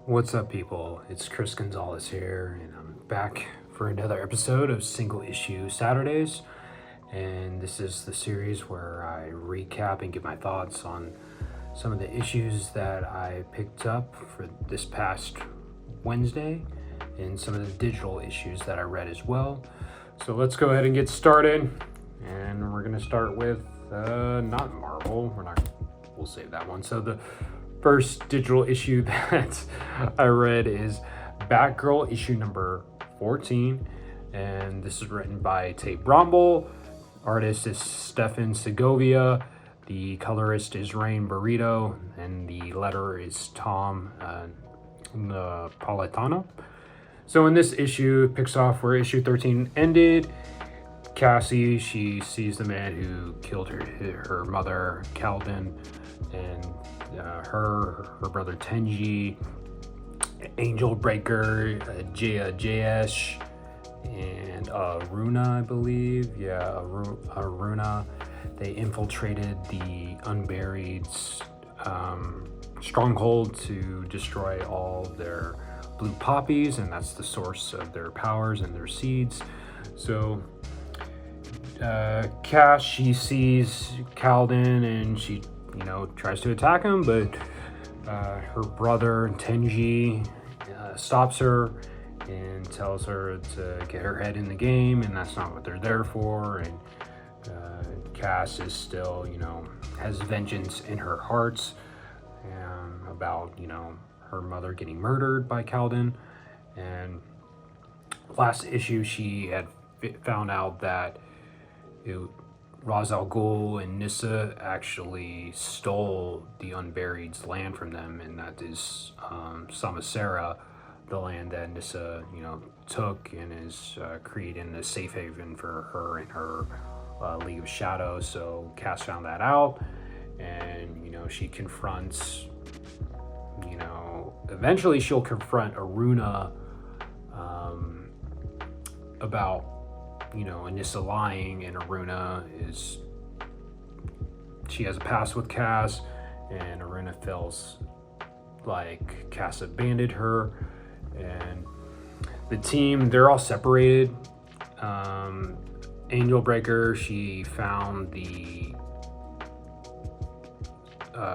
What's up, people? It's Chris Gonzalez here, and I'm back for another episode of Single Issue Saturdays. And this is the series where I recap and give my thoughts on some of the issues that I picked up for this past Wednesday and some of the digital issues that I read as well. So let's go ahead and get started. And we're going to start with not Marvel. We'll save that one. So the first digital issue that I read is Batgirl issue number 14, and this is written by Tate Bromble. Artist is Stefan Segovia. The colorist is Rain Burrito, and the letterer is Tom Napolitano. So in this issue, it picks off where issue 13 ended. Cassie, she sees the man who killed her mother, Calden, and her brother Tenji, Angel Breaker, JS, and Aruna, I believe. Yeah, Aruna. They infiltrated the Unburied stronghold to destroy all their blue poppies, and that's the source of their powers and their seeds. So Cass, she sees Calden and she tries to attack him, but her brother Tenji stops her and tells her to get her head in the game, and that's not what they're there for. And Cass is still, has vengeance in her heart about, her mother getting murdered by Calden. And last issue, she had found out that Ra's al Ghul and Nyssa actually stole the Unburied's land from them, and that is Samosera, the land that Nyssa, took and is creating a safe haven for her and her League of Shadows. So Cass found that out, and she confronts, eventually she'll confront Aruna about Anissa lying, and Aruna she has a past with Cass, and Aruna feels like Cass abandoned her, and the team, they're all separated. Angel Breaker, she found the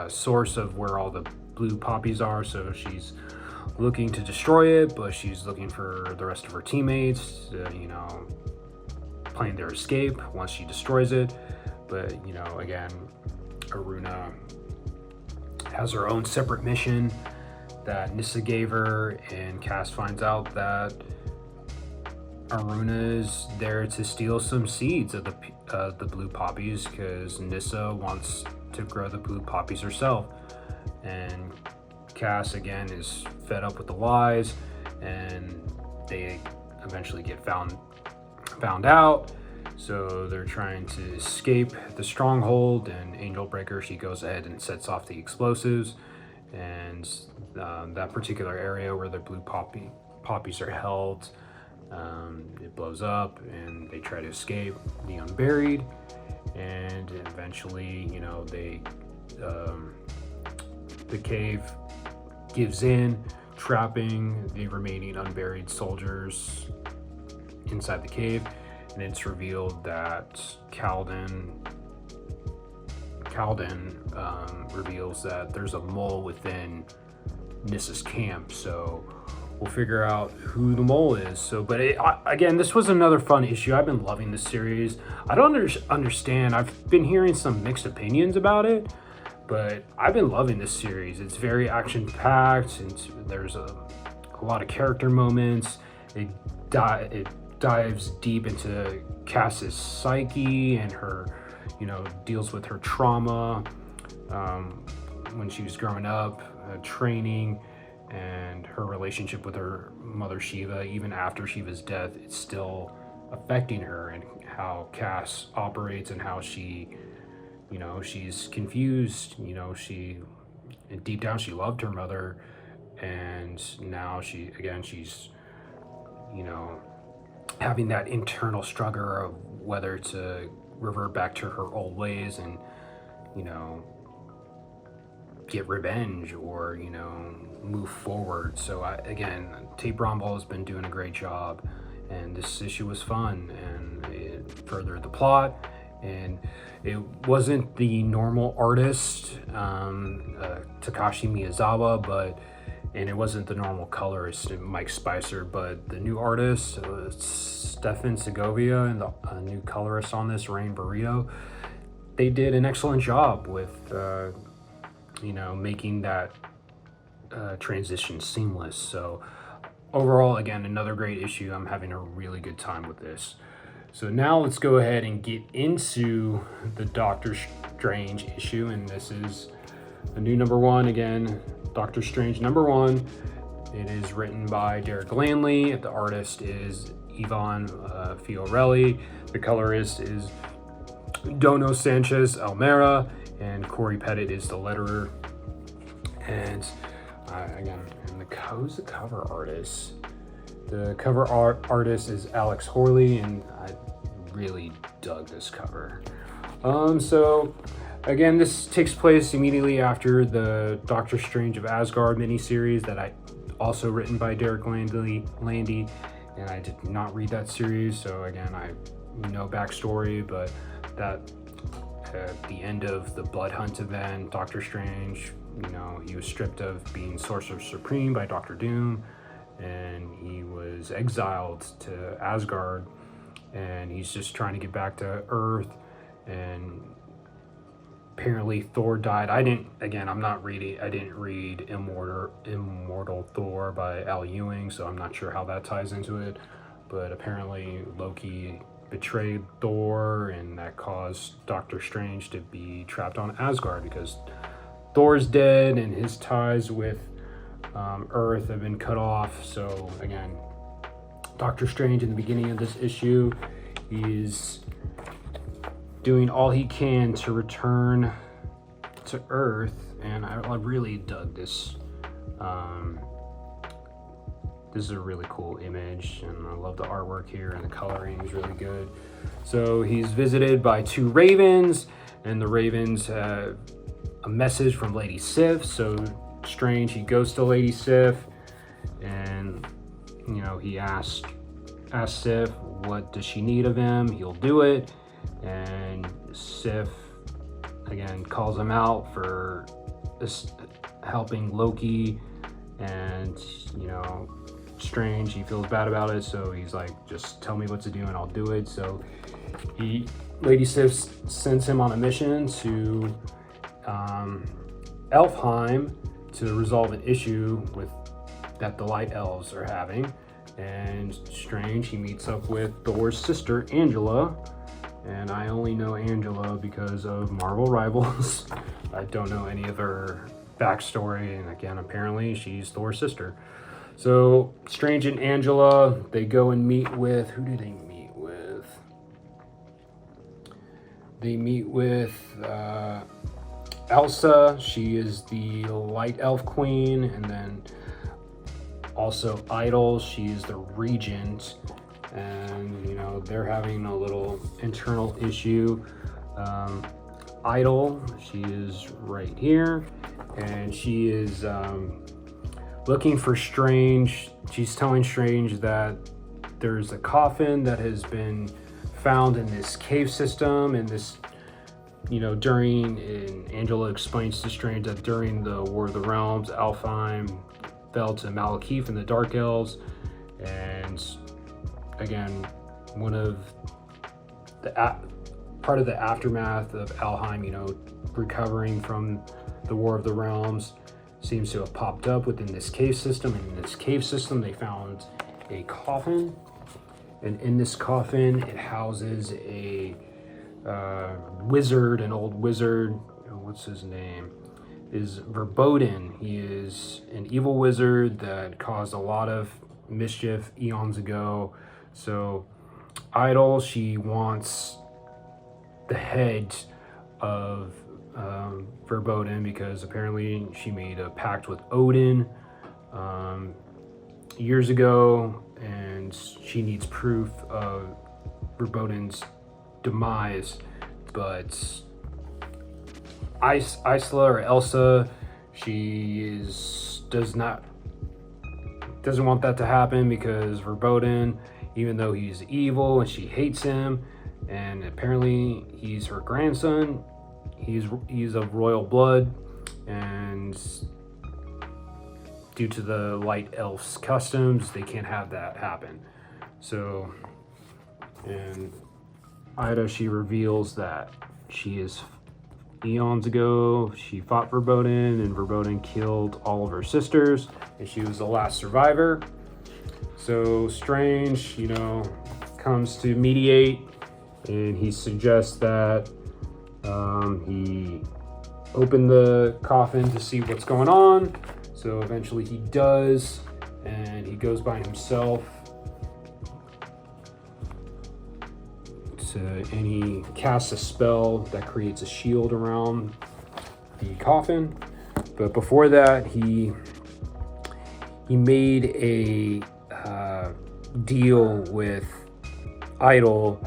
source of where all the blue poppies are, so she's looking to destroy it, but she's looking for the rest of her teammates to, plan their escape once she destroys it. But again, Aruna has her own separate mission that Nyssa gave her, and Cass finds out that Aruna is there to steal some seeds of the blue poppies, because Nyssa wants to grow the blue poppies herself. And Cass again is fed up with the lies, and they eventually get found out. So they're trying to escape the stronghold, and Angel Breaker, she goes ahead and sets off the explosives, and that particular area where the blue poppies are held, it blows up, and they try to escape the Unburied, and eventually the cave gives in, trapping the remaining Unburied soldiers inside the cave. And it's revealed that Calden reveals that there's a mole within Nyssa's camp. So we'll figure out who the mole is. So, but again, this was another fun issue. I've been loving this series. I don't understand. I've been hearing some mixed opinions about it, but I've been loving this series. It's very action-packed, and there's a lot of character moments. It dives deep into Cass's psyche and her, deals with her trauma when she was growing up, training, and her relationship with her mother Shiva. Even after Shiva's death, it's still affecting her, and how Cass operates, and how she, she's confused. Deep down, she loved her mother, and now she's having that internal struggle of whether to revert back to her old ways and get revenge or, you know, move forward. So again, Tate Bromball has been doing a great job, and this issue was fun and it furthered the plot. And it wasn't the normal artist, Takashi Miyazawa, and it wasn't the normal colorist, Mike Spicer, but the new artist, Stefan Segovia, and the new colorist on this, Rain Barreto, they did an excellent job with, you know, making that transition seamless. So overall, again, another great issue. I'm having a really good time with this. So now let's go ahead and get into the Doctor Strange issue, and this is a new number one. Again, Doctor Strange number one. It is written by Derek Lanley. The artist is Ivan Fiorelli. The colorist is Dono Sanchez Almera, and Corey Pettit is the letterer. And again, who's the cover artist? The cover artist is Alex Horley, and I really dug this cover. So again, this takes place immediately after the Doctor Strange of Asgard miniseries that I also written by Derek Landy, and I did not read that series. So again, I know backstory, but that at the end of the Blood Hunt event, Doctor Strange, you know, he was stripped of being Sorcerer Supreme by Doctor Doom, and he was exiled to Asgard, and he's just trying to get back to Earth. And apparently Thor died. I didn't read Immortal Thor by Al Ewing, so I'm not sure how that ties into it, but apparently Loki betrayed Thor, and that caused Doctor Strange to be trapped on Asgard because Thor's dead and his ties with Earth have been cut off. So again, Doctor Strange in the beginning of this issue is doing all he can to return to Earth, and I really dug this. This is a really cool image, and I love the artwork here, and the coloring is really good. So he's visited by two ravens, and the ravens have a message from Lady Sif. So Strange, he goes to Lady Sif, and you know, he asks Sif what does she need of him. He'll do it, and Sif again calls him out for helping Loki, and you know, Strange, he feels bad about it, so he's like, just tell me what to do and I'll do it. So Lady Sif sends him on a mission to Elfheim to resolve an issue that the Light Elves are having. And Strange, he meets up with Thor's sister, Angela, and I only know Angela because of Marvel Rivals. I don't know any of her backstory, and again, apparently she's Thor's sister. So Strange and Angela, they go and meet with, who do they meet with? They meet with Elsa. She is the Light Elf Queen, and then also Idol, she is the Regent, and you know, they're having a little internal issue. Idol, she is right here, and she is looking for Strange. She's telling Strange that there's a coffin that has been found in this cave system, and this, you know, and Angela explains to Strange that during the War of the Realms, Alfheim fell to Malekith and the Dark Elves, and again, one of the part of the aftermath of Alfheim, you know, recovering from the War of the Realms, seems to have popped up within this cave system. And in this cave system, they found a coffin, and in this coffin, it houses a wizard, an old wizard. What's his name? Is Verboten. He is an evil wizard that caused a lot of mischief eons ago. So Idol, she wants the head of Verboten because apparently she made a pact with Odin years ago, and she needs proof of Verboten's demise. But Isla or Elsa, She doesn't want that to happen because Verboten, even though he's evil and she hates him, and apparently he's her grandson, he's of royal blood, and due to the light elf's customs, they can't have that happen. So, and Ida, she reveals that she is eons ago, she fought Verboten, and Verboten killed all of her sisters, and she was the last survivor. So Strange, comes to mediate, and he suggests that he open the coffin to see what's going on. So eventually he does, and he goes by himself and he casts a spell that creates a shield around the coffin. But before that, he made a deal with Idol,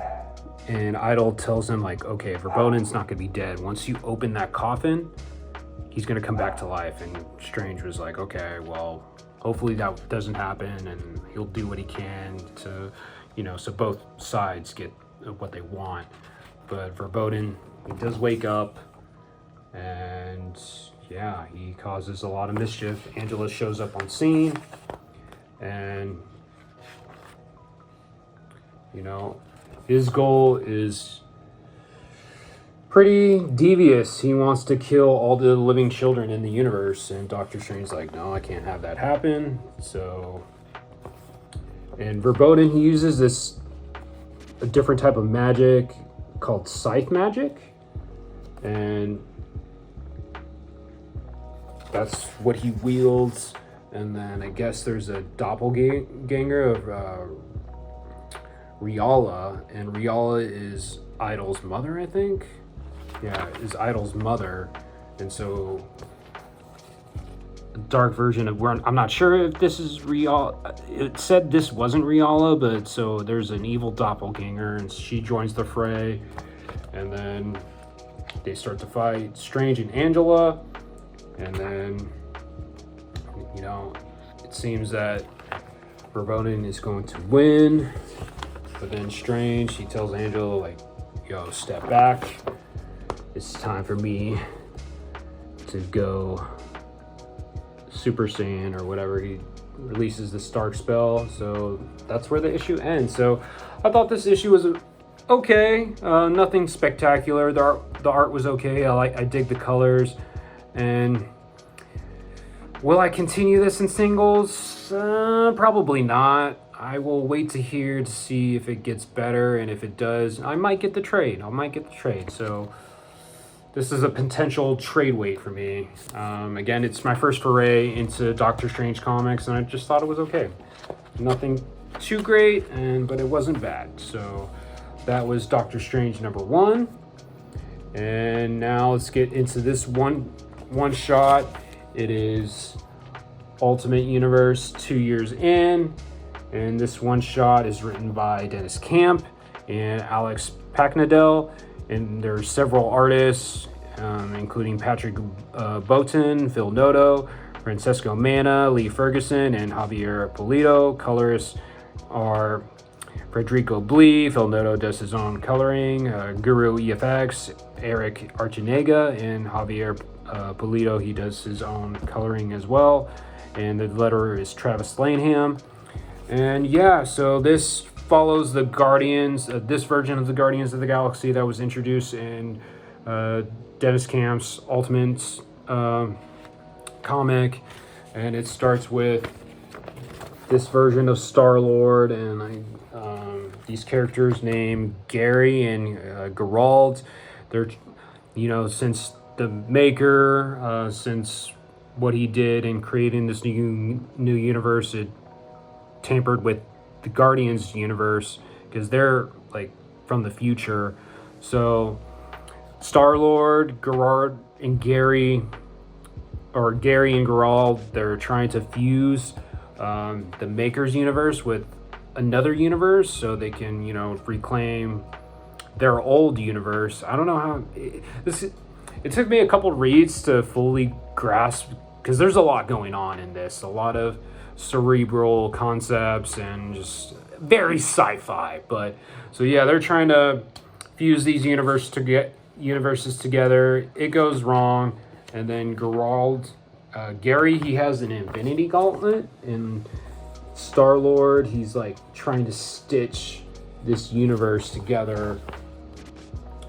and Idol tells him, like, okay, Verboten's not gonna be dead. Once you open that coffin, he's gonna come back to life. And Strange was like, okay, well, hopefully that doesn't happen, and he'll do what he can to, so both sides get what they want. But Verboten, he does wake up, and yeah, he causes a lot of mischief. Angela shows up on scene, and his goal is pretty devious. He wants to kill all the living children in the universe, and Doctor Strange's like, no, I can't have that happen. So, and Verboten, he uses a different type of magic called scythe magic, and that's what he wields. And then I guess there's a doppelganger of Riala, and Riala is Idol's mother, I think. Yeah, is Idol's mother. And so a dark version of I'm not sure if this is Riala. It said this wasn't Riala, but so there's an evil doppelganger, and she joins the fray, and then they start to fight Strange and Angela, and then it seems that Verboten is going to win. But then Strange, he tells Angela, like, yo, step back. It's time for me to go Super Saiyan or whatever. He releases the Stark spell. So that's where the issue ends. So I thought this issue was okay. Nothing spectacular. The art was okay. I dig the colors. And will I continue this in singles? Probably not. I will wait to hear to see if it gets better, and if it does, I might get the trade. So this is a potential trade weight for me. Again, it's my first foray into Doctor Strange comics, and I just thought it was okay. Nothing too great, but it wasn't bad. So that was Doctor Strange #1. And now let's get into this one shot. It is Ultimate Universe 2 years in. And this one shot is written by Dennis Camp and Alex Packnadel. And there's several artists, including Patrick Boughton, Phil Noto, Francesco Manna, Lee Ferguson, and Javier Pulido. Colorists are Federico Blee. Phil Noto does his own coloring. Guru EFX, Eric Archinega, and Javier Pulido, he does his own coloring as well. And the letterer is Travis Laneham. And yeah, so this follows the Guardians, this version of the Guardians of the Galaxy that was introduced in Dennis Camp's Ultimate comic. And it starts with this version of Star-Lord, and these characters named Gary and Geralt. They're, since the maker, since what he did in creating this new universe, it tampered with the Guardians universe because they're like from the future. So Star-Lord, Gerard, and Gary and Geralt, they're trying to fuse the Maker's universe with another universe so they can, reclaim their old universe. I don't know how it took me a couple reads to fully grasp, because there's a lot going on in this, a lot of cerebral concepts and just very sci-fi. But so yeah, they're trying to fuse these universes together. It goes wrong, and then Gary, he has an Infinity Gauntlet, and Star-Lord, he's like trying to stitch this universe together,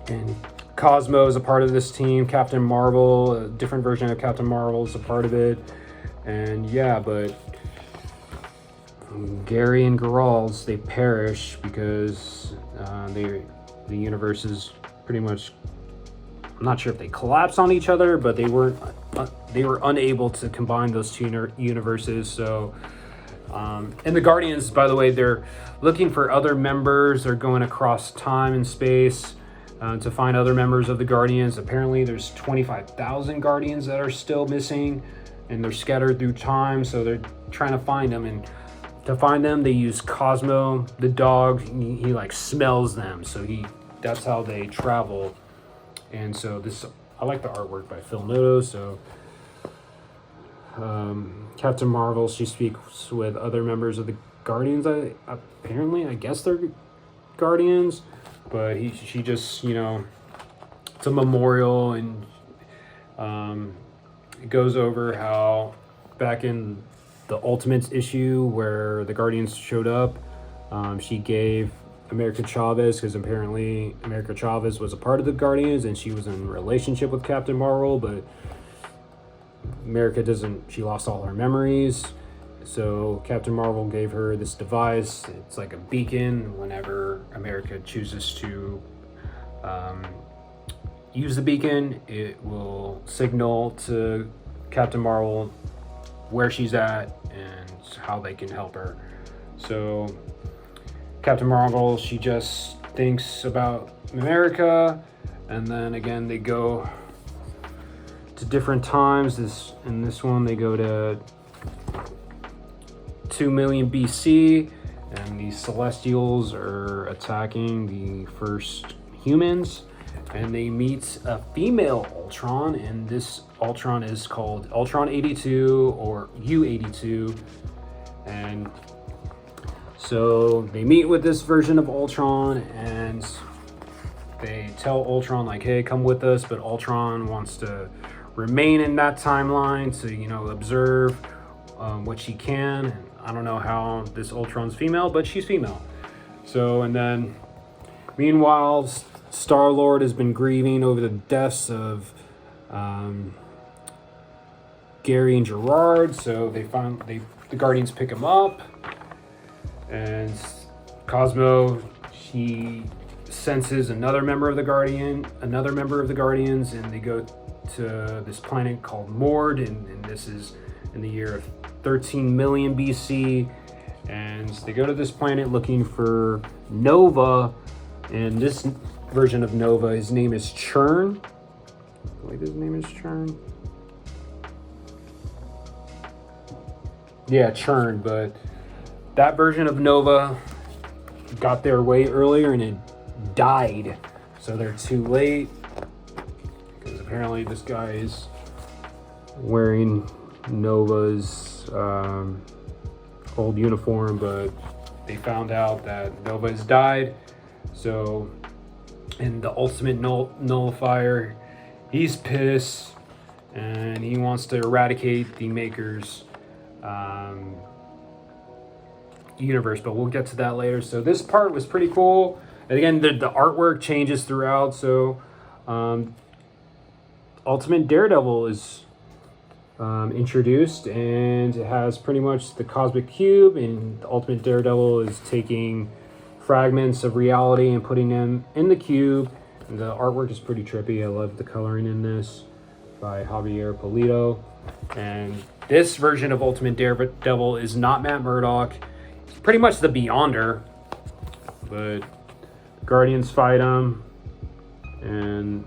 and Cosmo is a part of this team. Captain Marvel, a different version of Captain Marvel, is a part of it. And yeah, but Gary and Geralt, they perish because the universe is pretty much, I'm not sure if they collapse on each other, but they were unable to combine those two universes. So and the Guardians, by the way, they're looking for other members. They're going across time and space to find other members of the Guardians. Apparently there's 25,000 Guardians that are still missing, and they're scattered through time, so they're trying to find them. And to find them, they use Cosmo, the dog. He like smells them, so that's how they travel. And so I like the artwork by Phil Noto. So Captain Marvel, she speaks with other members of the Guardians. I guess they're Guardians, but she just, it's a memorial, and it goes over how back in the Ultimates issue where the Guardians showed up, she gave America Chavez, because apparently America Chavez was a part of the Guardians and she was in a relationship with Captain Marvel, but America she lost all her memories. So Captain Marvel gave her this device. It's like a beacon. Whenever America chooses to use the beacon, it will signal to Captain Marvel where she's at and how they can help her. So Captain Marvel, she just thinks about America, and then again they go to different times. In this one they go to 2 million BC, and the Celestials are attacking the first humans, and they meet a female Ultron, and this Ultron is called Ultron 82 or U-82. And so they meet with this version of Ultron, and they tell Ultron like, hey, come with us, but Ultron wants to remain in that timeline to, observe what she can. And I don't know how this Ultron's female, but she's female. So, and then meanwhile, Star-Lord has been grieving over the deaths of Gary and Gerard. So the Guardians pick him up, and Cosmo, she senses another member of the Guardians, and they go to this planet called Mord, and this is in the year of 13 million BC, and they go to this planet looking for Nova, and this version of Nova, his name is Churn. I believe his name is Churn. Yeah, Churn, but that version of Nova got there way earlier and it died, so they're too late, because apparently this guy is wearing Nova's old uniform, but they found out that Nova has died. So, and the ultimate nullifier, he's pissed, and he wants to eradicate the Maker's universe, but we'll get to that later. So this part was pretty cool. And again, the artwork changes throughout. So Ultimate Daredevil is introduced, and it has pretty much the Cosmic Cube, and the Ultimate Daredevil is taking fragments of reality and putting them in the cube. And the artwork is pretty trippy. I love the coloring in this by Javier Pulido. And this version of Ultimate Daredevil is not Matt Murdock. It's pretty much the Beyonder, but Guardians fight him and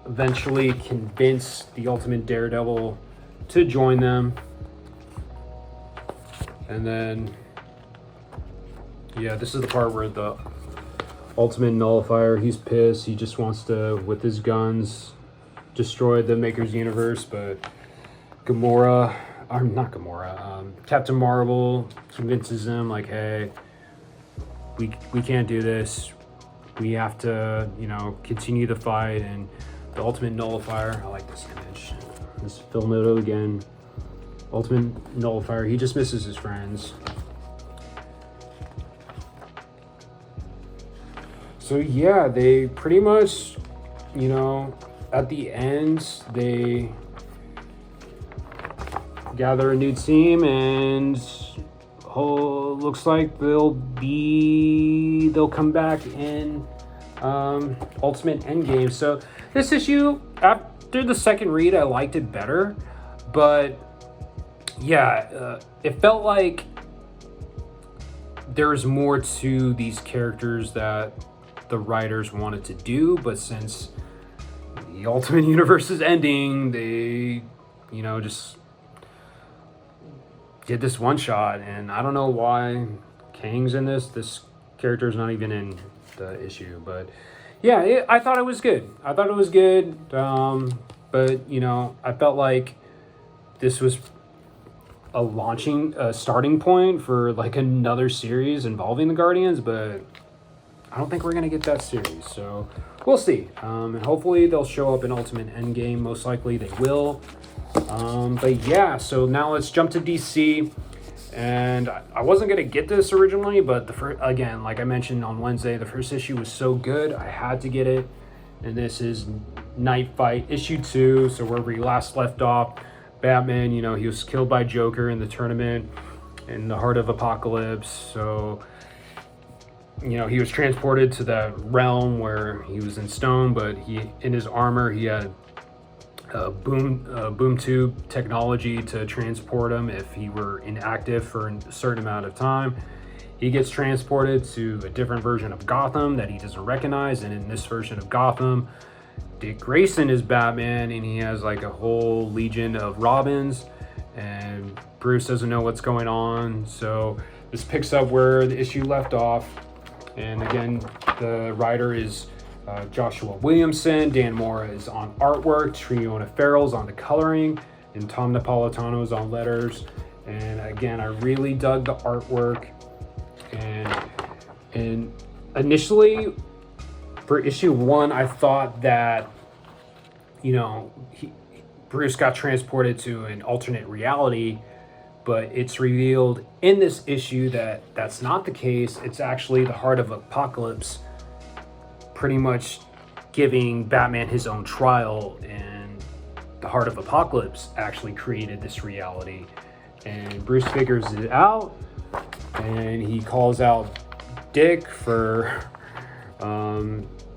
eventually convince the Ultimate Daredevil to join them. And then, yeah, this is the part where the Ultimate Nullifier, he's pissed. He just wants to, with his guns, destroy the Maker's universe, but Gamora, or not Gamora, Captain Marvel convinces him, like, hey, we can't do this. We have to, you know, continue the fight. And the Ultimate Nullifier, I like this image. This Phil Noto again. Ultimate Nullifier, he just misses his friends. So yeah, they pretty much, you know, at the end, they gather a new team, and looks like they'll come back in Ultimate Endgame. So this issue, after the second read, I liked it better, but yeah, it felt like there's more to these characters that the writers wanted to do, but since the Ultimate Universe is ending, they, you know, just did this one shot. And I don't know why Kang's in this character is not even in the issue, but yeah, I thought it was good. But you know, I felt like this was a starting point for like another series involving the Guardians, but I don't think we're going to get that series, so we'll see. And hopefully they'll show up in Ultimate Endgame. Most likely they will. But yeah, so now let's jump to DC. And I wasn't going to get this originally, but again, like I mentioned on Wednesday, the first issue was so good, I had to get it. And this is Knightfight issue 2, so where we last left off, Batman, you know, he was killed by Joker in the tournament in the Heart of Apocalypse. So, you know, he was transported to the realm where he was in stone, but in his armor, he had boom tube technology to transport him if he were inactive for a certain amount of time. He gets transported to a different version of Gotham that he doesn't recognize, and in this version of Gotham, Dick Grayson is Batman, and he has like a whole legion of Robins, and Bruce doesn't know what's going on. So this picks up where the issue left off. And again, the writer is Joshua Williamson. Dan Mora is on artwork. Triona Farrell's on the coloring. And Tom Napolitano's on letters. And again, I really dug the artwork. And initially, for issue 1, I thought that, you know, Bruce got transported to an alternate reality. But it's revealed in this issue that that's not the case. It's actually the Heart of Apocalypse pretty much giving Batman his own trial, and the Heart of Apocalypse actually created this reality. And Bruce figures it out, and he calls out Dick for,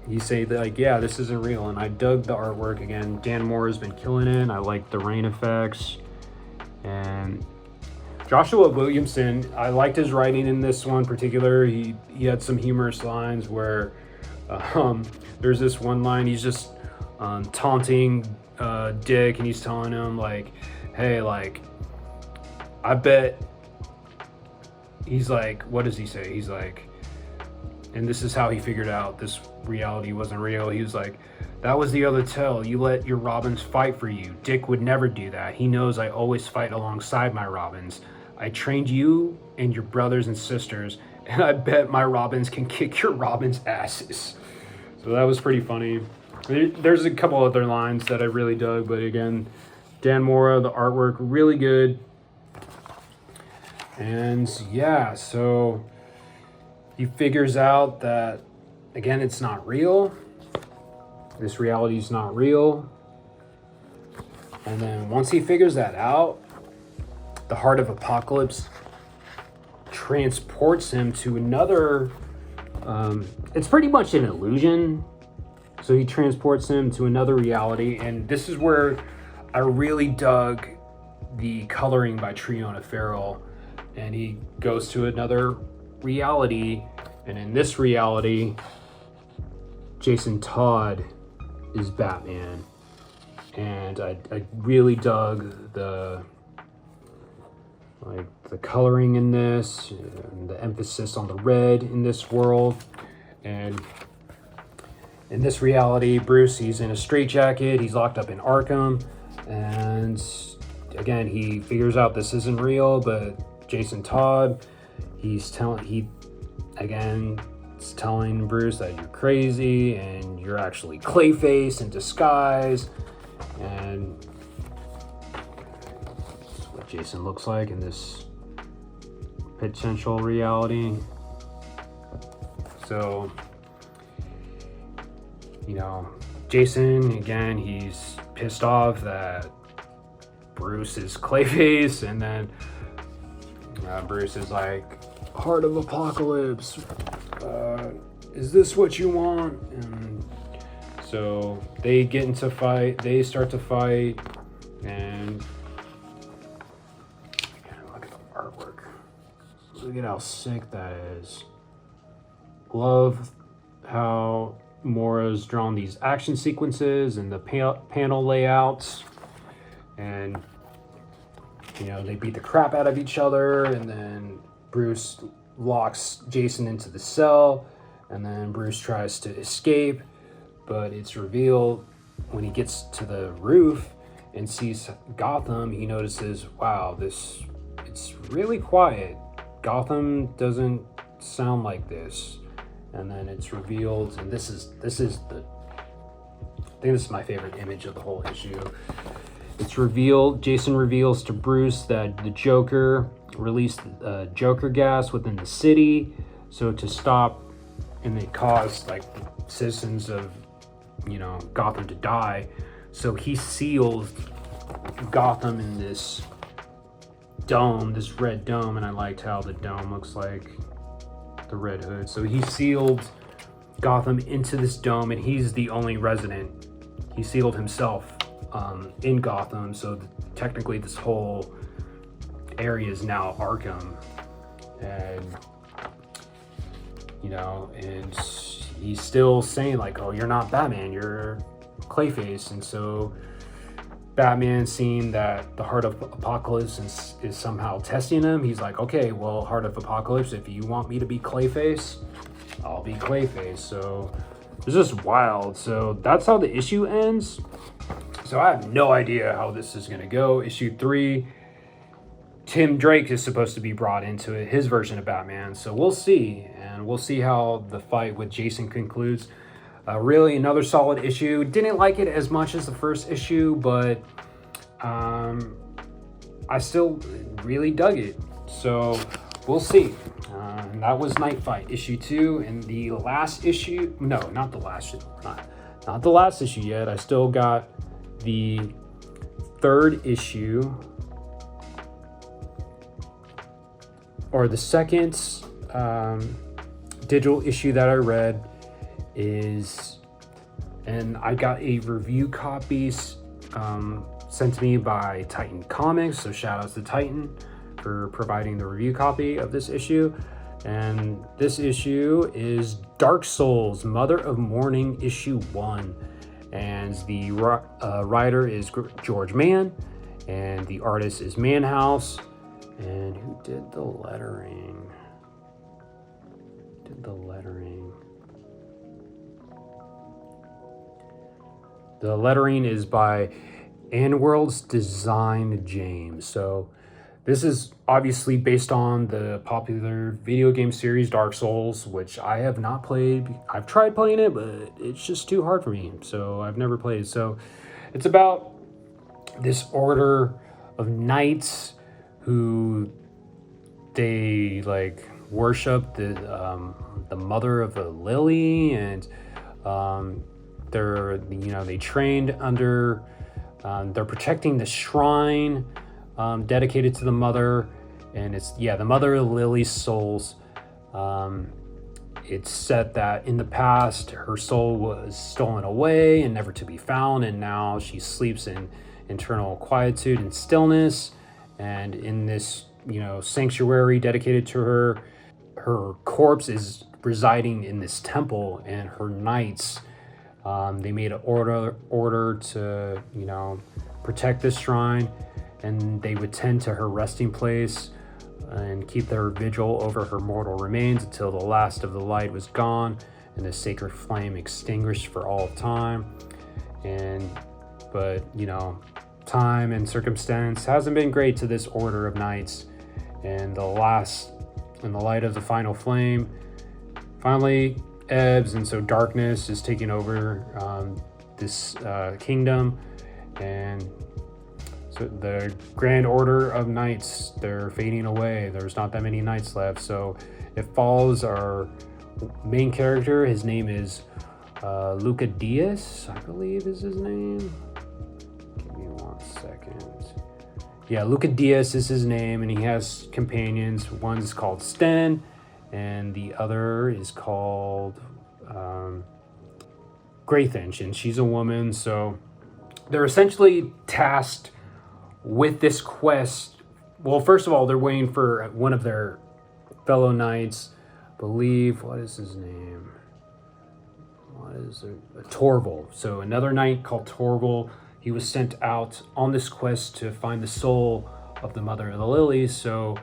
he say that, like, yeah, this isn't real. And I dug the artwork again. Dan Moore has been killing it. I like the rain effects. And Joshua Williamson, I liked his writing in this one in particular. He had some humorous lines where there's this one line, he's just taunting Dick, and he's telling him, like, hey, like, I bet, he's like, what does he say? He's like, and this is how he figured out this reality wasn't real. He was like, that was the other tell. You let your Robins fight for you. Dick would never do that. He knows I always fight alongside my Robins. I trained you and your brothers and sisters, and I bet my Robins can kick your Robins' asses. So that was pretty funny. There's a couple other lines that I really dug, but again, Dan Mora, the artwork, really good. And yeah, so he figures out that, again, it's not real. This reality is not real. And then once he figures that out, the Heart of Apocalypse transports him to another, it's pretty much an illusion. So he transports him to another reality. And this is where I really dug the coloring by Triona Farrell. And he goes to another reality. And in this reality, Jason Todd is Batman. And I really dug the coloring in this, and the emphasis on the red in this world. And in this reality, Bruce, he's in a straitjacket. He's locked up in Arkham. And again, he figures out this isn't real, but Jason Todd, he's telling Bruce that you're crazy and you're actually Clayface in disguise. And that's what Jason looks like in this potential reality. So, Jason, again, he's pissed off that Bruce is Clayface, and then Bruce is like, Heart of Apocalypse, is this what you want? And so they start to fight, and look at the artwork. Look at how sick that is. Love how Mora's drawn these action sequences and the panel layouts, and they beat the crap out of each other, and then Bruce locks Jason into the cell, and then Bruce tries to escape, but it's revealed when he gets to the roof and sees Gotham, he notices, wow, it's really quiet. Gotham doesn't sound like this. And then it's revealed, and this is I think this is my favorite image of the whole issue. It's revealed, Jason reveals to Bruce that the Joker released Joker gas within the city, so to stop, and it caused like citizens of Gotham to die. So he sealed Gotham in this dome, this red dome, and I liked how the dome looks like the Red Hood. So he sealed Gotham into this dome, and he's the only resident. He sealed himself in Gotham, so technically this whole area is now Arkham. And and he's still saying like, oh, you're not Batman, you're Clayface. And so Batman, seeing that the Heart of Apocalypse is somehow testing him, he's like, okay, well, Heart of Apocalypse, if you want me to be Clayface, I'll be Clayface. So it's just wild. So that's how the issue ends. So I have no idea how this is going to go. Issue 3, Tim Drake is supposed to be brought into it, his version of Batman. So we'll see. And we'll see how the fight with Jason concludes. Really another solid issue. Didn't like it as much as the first issue, but I still really dug it. So we'll see. And that was Knightfight issue 2, and the last issue. No, not the last. Not the last issue yet. I still got the third issue, or the second digital issue that I read is, and I got a review copy sent to me by Titan Comics, so shout outs to Titan for providing the review copy of this issue. And this issue is Dark Souls, Mother of Mourning, issue 1, and the writer is George Mann, and the artist is Manhouse. And who did the lettering? The lettering is by Anworld's Design James. So this is obviously based on the popular video game series Dark Souls, which I have not played. I've tried playing it, but it's just too hard for me, so I've never played it. So it's about this order of knights who they like worship the mother of the lily, and they trained under they're protecting the shrine dedicated to the mother, and it's the mother of the lily's souls. It's said that in the past her soul was stolen away and never to be found, and now she sleeps in internal quietude and stillness. And in this sanctuary dedicated to her, her corpse is residing in this temple, and her knights, they made an order to protect this shrine, and they would tend to her resting place and keep their vigil over her mortal remains until the last of the light was gone and the sacred flame extinguished for all time. But you know, time and circumstance hasn't been great to this order of knights, and in the light of the final flame finally ebbs, and so darkness is taking over this kingdom, and so the grand order of knights, they're fading away. There's not that many knights left, so it follows our main character. His name is Luca Diaz, I believe is his name. Give me 1 second. Yeah, Luca Diaz is his name, and he has companions. One's called Sten, and the other is called Grayfinch, and she's a woman. So they're essentially tasked with this quest. Well, first of all, they're waiting for one of their fellow knights, what is his name? What is it? Torval. So another knight called Torval, he was sent out on this quest to find the soul of the Mother of the Lilies. So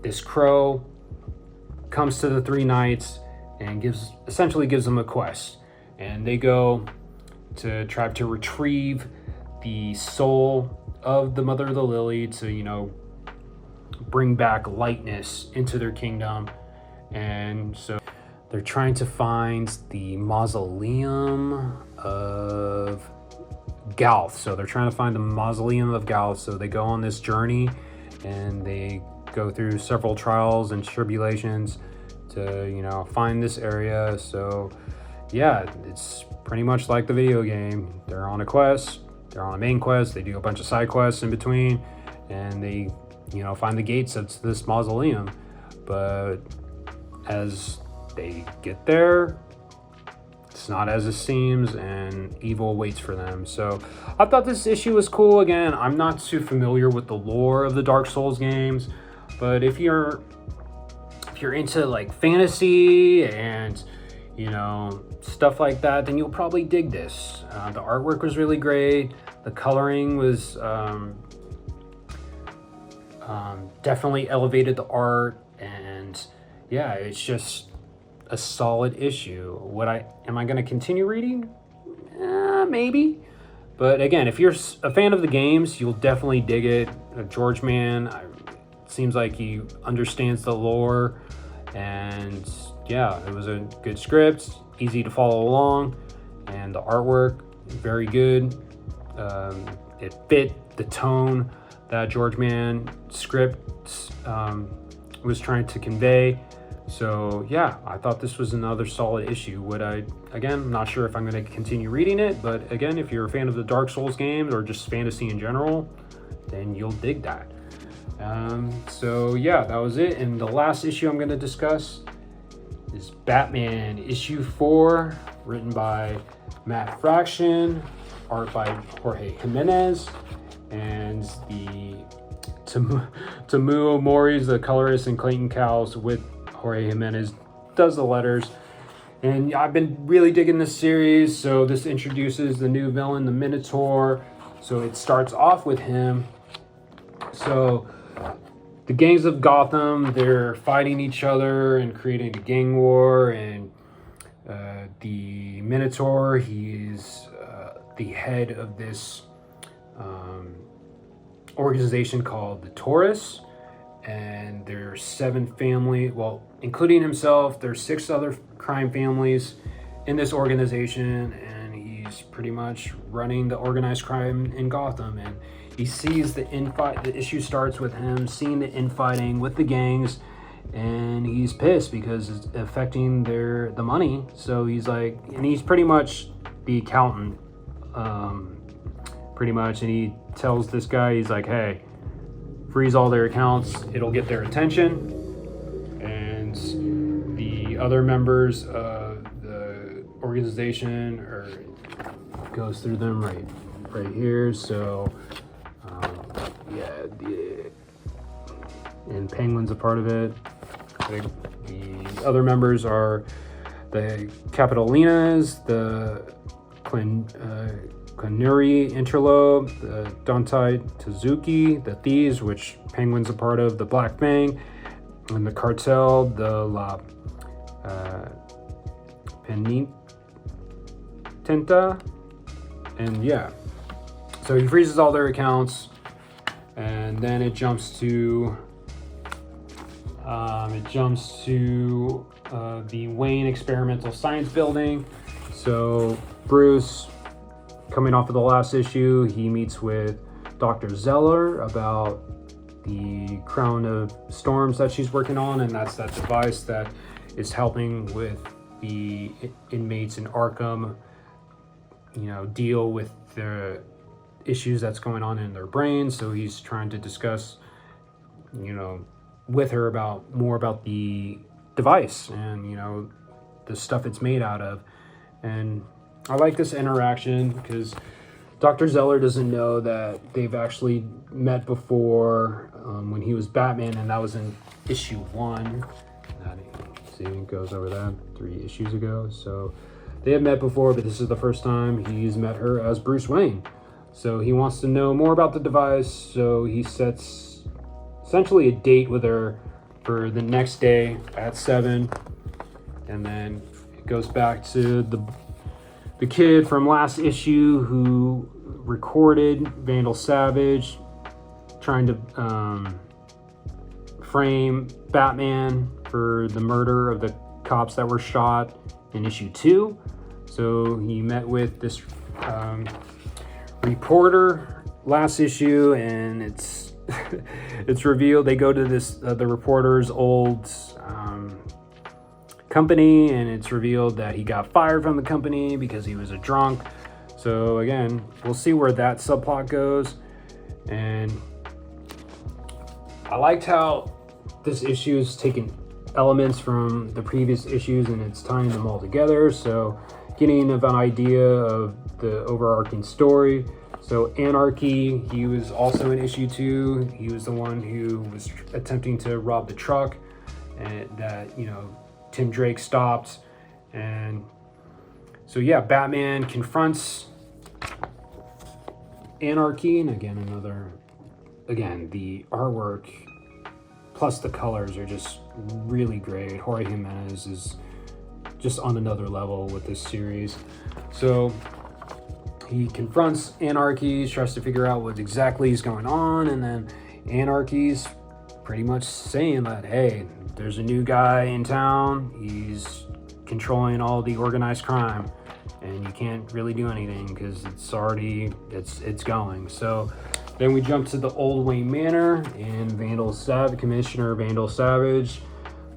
this crow comes to the three knights and essentially gives them a quest, and they go to try to retrieve the soul of the Mother of the Lily to, you know, bring back lightness into their kingdom. And so they're trying to find the mausoleum of Galth. So they're trying to find the mausoleum of Galth. So they go on this journey, and they go through several trials and tribulations to, you know, find this area. So yeah, it's pretty much like the video game. They're on a quest, they're on a main quest, they do a bunch of side quests in between, and they, you know, find the gates of this mausoleum. But as they get there, it's not as it seems, and evil waits for them. So I thought this issue was cool. Again, I'm not too familiar with the lore of the Dark Souls games, but if you're into like fantasy and, you know, stuff like that, then you'll probably dig this. The artwork was really great. The coloring was definitely elevated the art, and yeah, it's just a solid issue. Am I going to continue reading? Maybe. But again, if you're a fan of the games, you'll definitely dig it. George Mann, seems like he understands the lore, and yeah, it was a good script, easy to follow along, and the artwork, very good. It fit the tone that George Mann script was trying to convey. So yeah, I thought this was another solid issue. Again, I'm not sure if I'm going to continue reading it, but again, if you're a fan of the Dark Souls games or just fantasy in general, then you'll dig that. So yeah, that was it. And the last issue I'm going to discuss is Batman issue 4, written by Matt Fraction, art by Jorge Jimenez, and the Tamu Mori's the colorist, and Clayton Cowles with Jorge Jimenez does the letters. And I've been really digging this series. So this introduces the new villain, the Minotaur. So it starts off with him. So the gangs of Gotham, they're fighting each other and creating a gang war. And the Minotaur, he's the head of this organization called the Taurus. And there's 7 family, well, including himself, there's 6 other crime families in this organization, and he's pretty much running the organized crime in Gotham. And he sees the infight. The issue starts with him seeing the infighting with the gangs, and he's pissed because it's affecting the money. So he's like, and he's pretty much the accountant, pretty much, and he tells this guy, he's like, hey, freeze all their accounts, it'll get their attention. And the other members of the organization goes through them right here. So and Penguin's a part of it. The other members are the Capitolinas, the Klinuri Interlobe, the Dontai Tazuki, the Thieves, which Penguin's a part of, the Black Fang, and the Cartel, the La Penitenta, and yeah, so he freezes all their accounts, and then it jumps to the Wayne Experimental Science Building. So Bruce, coming off of the last issue, he meets with Dr. Zeller about the Crown of Storms that she's working on, and that's that device that is helping with the inmates in Arkham, deal with the issues that's going on in their brains. So he's trying to discuss, with her more about the device and, the stuff it's made out of. And I like this interaction because Dr. Zeller doesn't know that they've actually met before when he was Batman, and that was in issue 1. See, it goes over that 3 issues ago. So they have met before, but this is the first time he's met her as Bruce Wayne. So he wants to know more about the device. So he sets essentially a date with her for the next day at 7. And then it goes back to the kid from last issue who recorded Vandal Savage trying to frame Batman for the murder of the cops that were shot in issue 2. So he met with this reporter last issue, and it's it's revealed they go to this the reporter's old company, and it's revealed that he got fired from the company because he was a drunk. So again, we'll see where that subplot goes. And I liked how this issue is taking elements from the previous issues and it's tying them all together. So getting of an idea of the overarching story. So Anarchy, he was also in issue 2. He was the one who was attempting to rob the truck, and that, Tim Drake stopped. And so yeah, Batman confronts Anarchy, and again, the artwork plus the colors are just really great. Jorge Jimenez is just on another level with this series. So he confronts Anarchy, tries to figure out what exactly is going on, and then Anarchy's pretty much saying that, hey, there's a new guy in town, he's controlling all the organized crime, and you can't really do anything because it's going. So then we jump to the Old Wayne Manor, and Commissioner Vandal Savage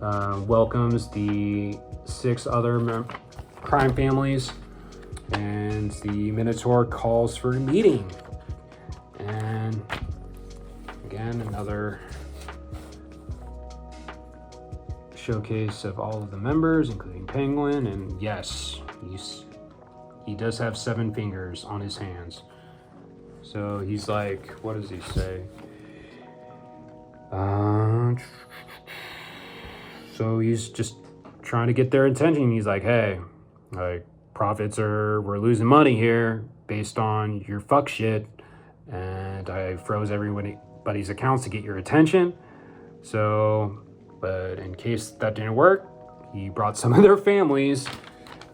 welcomes the 6 other crime families, and the Minotaur calls for a meeting. And again, another showcase of all of the members, including Penguin. And yes, he does have 7 fingers on his hands. So he's like, what does he say? So he's just trying to get their attention. He's like, hey, we're losing money here based on your fuck shit, and I froze everybody's accounts to get your attention. So, but in case that didn't work, he brought some of their families,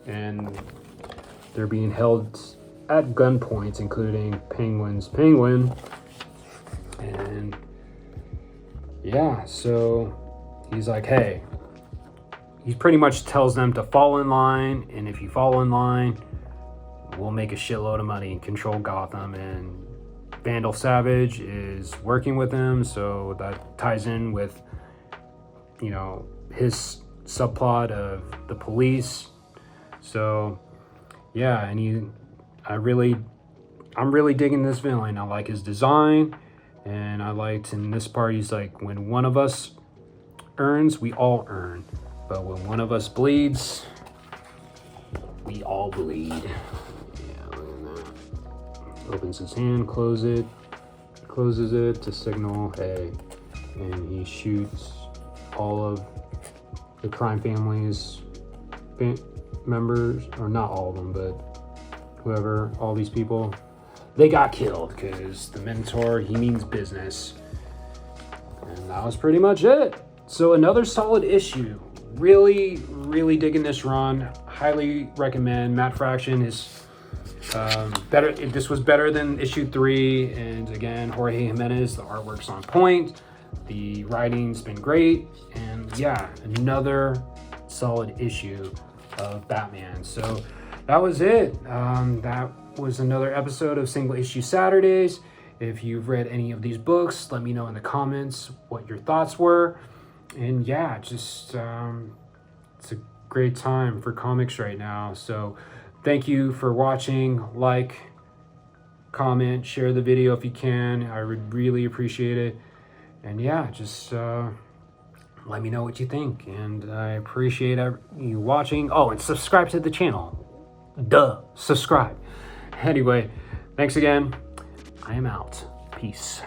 and they're being held at gunpoint, including Penguin's penguin. And yeah, so he's like, hey, he pretty much tells them to fall in line, and if you fall in line, we'll make a shitload of money and control Gotham. And Vandal Savage is working with him, so that ties in with, his subplot of the police. So yeah, and I'm really digging this villain. I like his design, and I liked in this part, he's like, when one of us earns, we all earn. But when one of us bleeds, we all bleed. Yeah, look at that. Opens his hand, closes it to signal, hey. And he shoots all of the crime family's members, or not all of them, but whoever, all these people, they got killed because the Minotaur, he means business. And that was pretty much it. So another solid issue. Really, really digging this run. highly recommend. Matt Fraction is better. This was better than issue 3, and again, Jorge Jimenez, the artwork's on point, the writing's been great, and yeah, another solid issue of Batman. So that was it. That was another episode of Single Issue Saturdays. If you've read any of these books, let me know in the comments what your thoughts were. And yeah, just it's a great time for comics right now. So thank you for watching. Like, comment, share the video if you can. I would really appreciate it. And yeah, just let me know what you think. And I appreciate you watching. Oh, and subscribe to the channel. Duh, subscribe. Anyway, thanks again. I am out. Peace.